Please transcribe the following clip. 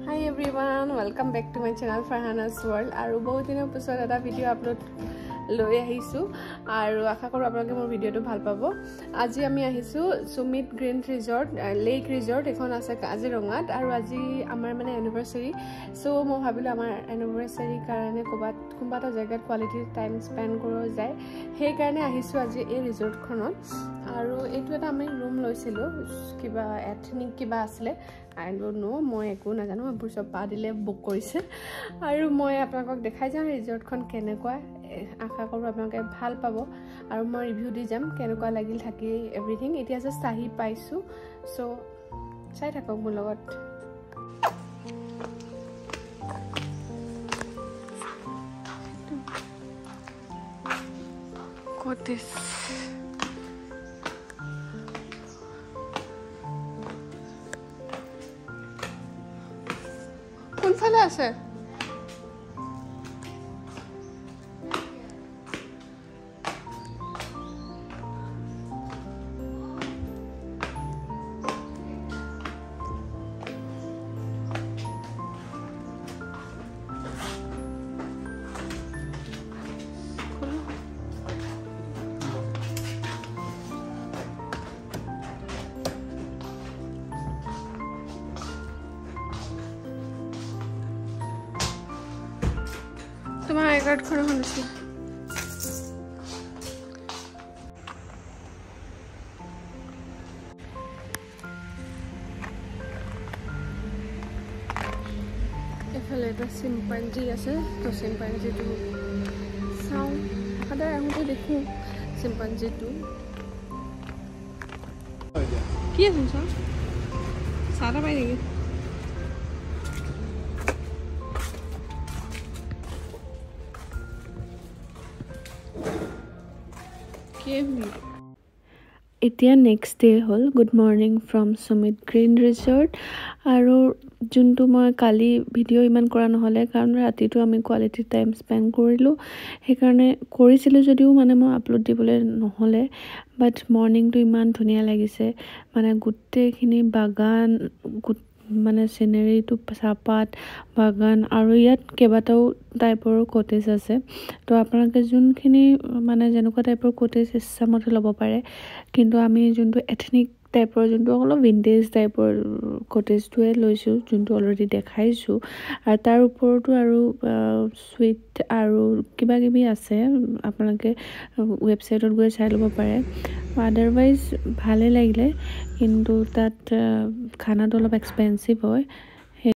Hi everyone, welcome back to my channel Farhana's World. আৰু বহুত দিনৰ পিছত এটা ভিডিও আপলোড লৈ আহিছো আৰু আশা কৰো আপোনালোকে মোৰ ভিডিওটো ভাল পাব। আজি আমি আহিছো Sumit green resort lake resort এখন আছে কাজিৰঙাত আৰু আজি আমাৰ মানে এনিভাৰ্সাৰী সো মই ভাবিলো আমাৰ এনিভাৰ্সাৰী কাৰণে কোনবাটা জায়গাত কোৱালিটি টাইম স্পেন্ড কৰিব যায় সেই কাৰণে আহিছো আজি এই ৰিজৰ্টখনত আৰু এইটো এটা আমি ৰুম লৈছিলো কিবা এথনিক কিবা আছিল I don't know মই একো না জানো মই সব পা দিলে বুক কৰিছে আৰু মই আপোনাক দেখাই যাম ৰিজৰ্টখন কেনেকুৱা আশা কৰো আপোনালোকে ভাল পাব আৰু মই ৰিভিউ দি যাম কেনেকুৱা লাগিল থাকি এভৰিথিং এতিয়া জাস্ট আহি পাইছো সো চাই থাকক মোৰ লগত কটেজ কোনফালে আছে তোমার আই কার্ড খন হলছে এফালে এটা চিম্পাঞ্জি আছে তো চিম্পাঞ্জিটো চাও সদায় আহোঁতে দেখো চিম্পাঞ্জিটো কি আছে সারা পাই নেকি এতিয়া next day hall good morning from Sumit green resort আৰু যোনটো মই কালি ভিডিও ইমান কৰা নহলে কাৰণ ৰাতিটো আমি কোৱালিটি টাইম স্পেন্ড কৰিলো সেইকাৰণে কৰিছিলো যদিও মানে মই আপলোড দিবলৈ নহলে বাট মৰ্নিংটো ইমান ধুনীয়া লাগিছে মানে গুটেখিনি বাগান মানে সিনাৰীটো চাহপাত বাগান আৰু ইয়াত কেবাটাও টাইপৰ কটেজ আছে তো আপোনালোকে যোনখিনি মানে যেনেকুৱা টাইপৰ কটেজ ইচ্ছামতে ল'ব পাৰে কিন্তু আমি যোনটো এথনিক টাইপৰ যোনটো অলপ ভিন্টেজ টাইপৰ কটেজটোৱে লৈছো যোনটো অলৰেডি দেখাইছো আৰু তাৰ ওপৰতো আৰু সুইট আৰু কিবা কিবি আছে আপোনালোকে ওয়েবসাইটত গৈ চাই ল'ব পাৰে আদাৰৱাইজ ভালে লাগিলে কিন্তু তাত খানাটো অলপ এক্সপেন্সিভ হয়